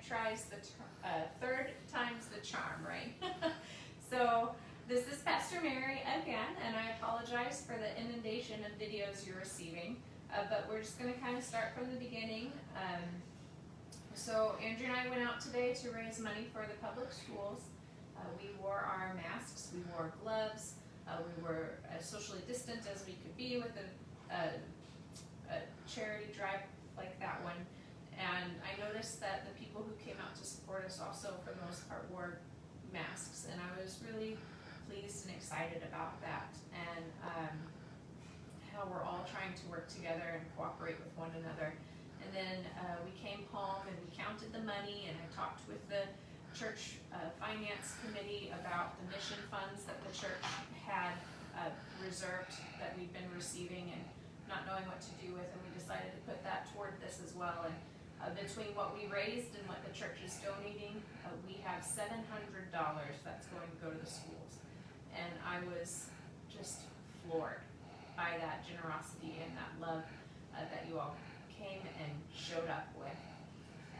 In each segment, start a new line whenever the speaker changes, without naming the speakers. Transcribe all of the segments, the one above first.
tries third time's the charm, right? So this is Pastor Mary again, and I apologize for the inundation of videos you're receiving, but we're just going to kind of start from the beginning. So Andrew and I went out today to raise money for the public schools. We wore our masks, we wore gloves, we were as socially distant as we could be with a charity drive like that one. And I noticed that the people who came out to support us also, for the most part, wore masks. And I was really pleased and excited about that. And how we're all trying to work together and cooperate with one another. And then we came home and we counted the money, and I talked with the church finance committee about the mission funds that the church had reserved that we've been receiving and not knowing what to do with, and we decided to put that toward this as well. And between what we raised and what the church is donating, we have $700 that's going to go to the schools. And I was just floored by that generosity and that love that you all came and showed up with.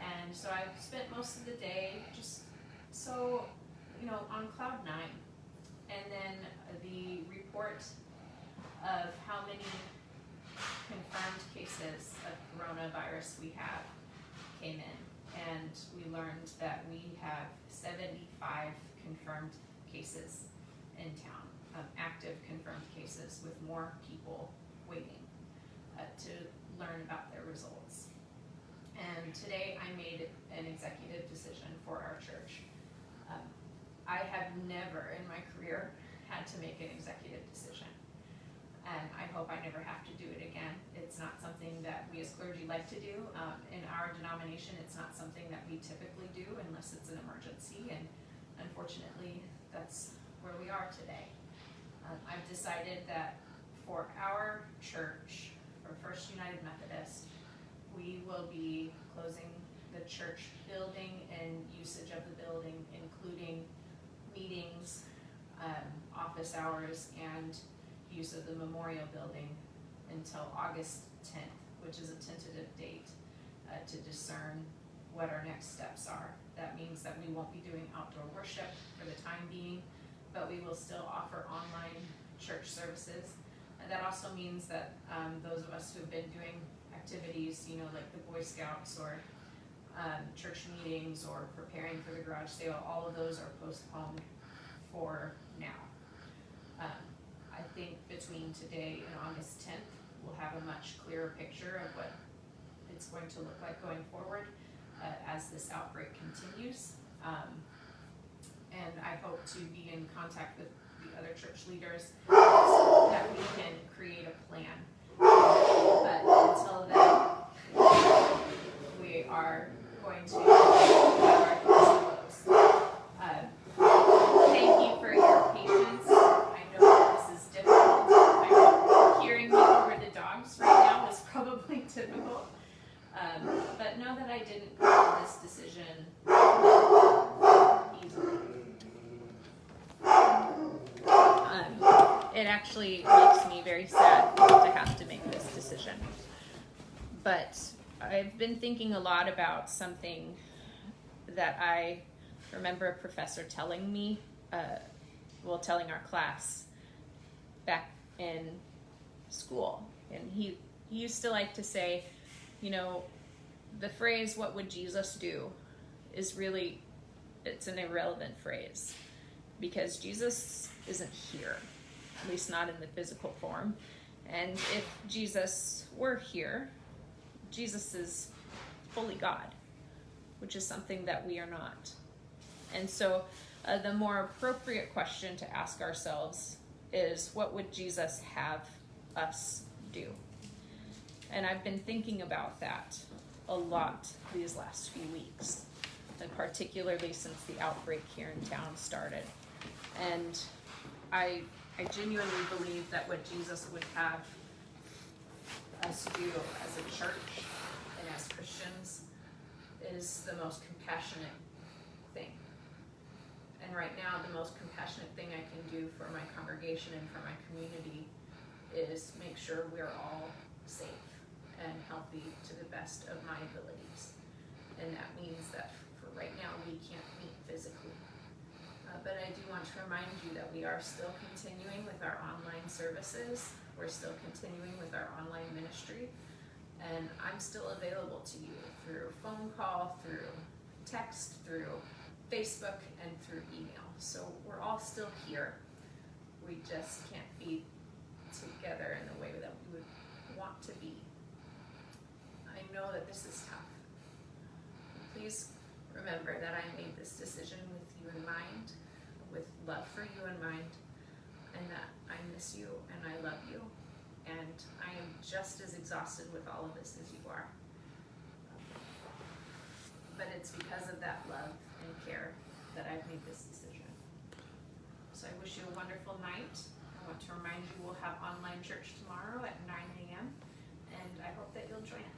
And so I've spent most of the day just so, on cloud nine. And then the report of how many confirmed cases of coronavirus we have came in, and we learned that we have 75 confirmed cases in town, active confirmed cases, with more people waiting to learn about their results. And today I made an executive decision for our church. I have never in my career had to make an executive decision. And I hope I never have to do it again. It's not something that we as clergy like to do. In our denomination, it's not something that we typically do unless it's an emergency, and unfortunately, that's where we are today. I've decided that for our church, for First United Methodist, we will be closing the church building and usage of the building, including meetings, office hours, and use of the memorial building until August 10th, which is a tentative date to discern what our next steps are. That means that we won't be doing outdoor worship for the time being, but we will still offer online church services. And that also means that those of us who have been doing activities, like the Boy Scouts or church meetings or preparing for the garage sale, all of those are postponed for now. I think between today and August 10th, we'll have a much clearer picture of what it's going to look like going forward as this outbreak continues. And I hope to be in contact with the other church leaders so that we can create a plan. But until then, we are going to have our doors closed. Thank you for your patience. I know that this is difficult. I know hearing me over the dogs right now is probably difficult. But know that I didn't come to this decision easily. It actually makes me very sad to have to make this decision. But I've been thinking a lot about something that I remember a professor telling me, telling our class back in school. And he used to like to say, the phrase, "what would Jesus do?" is really, it's an irrelevant phrase, because Jesus isn't here, at least not in the physical form. And if Jesus were here, Jesus is fully God, which is something that we are not. And so the more appropriate question to ask ourselves is, what would Jesus have us do? And I've been thinking about that a lot these last few weeks, and particularly since the outbreak here in town started. And I genuinely believe that what Jesus would have us do as a church and as Christians is the most compassionate thing. And right now, the most compassionate thing I can do for my congregation and for my community is make sure we're all safe and healthy to the best of my abilities. And that means that for right now we can't meet physically. But I do want to remind you that we are still continuing with our online services. We're still continuing with our online ministry. And I'm still available to you through phone call, through text, through Facebook, and through email. So we're all still here. We just can't be together in the way that we would want to be. I know that this is tough. Please remember that I made this decision with you in mind, with love for you in mind, and that I miss you and I love you, and I am just as exhausted with all of this as you are. But it's because of that love and care that I've made this decision. So I wish you a wonderful night. I want to remind you we'll have online church tomorrow at 9 a.m. and I hope that you'll join us.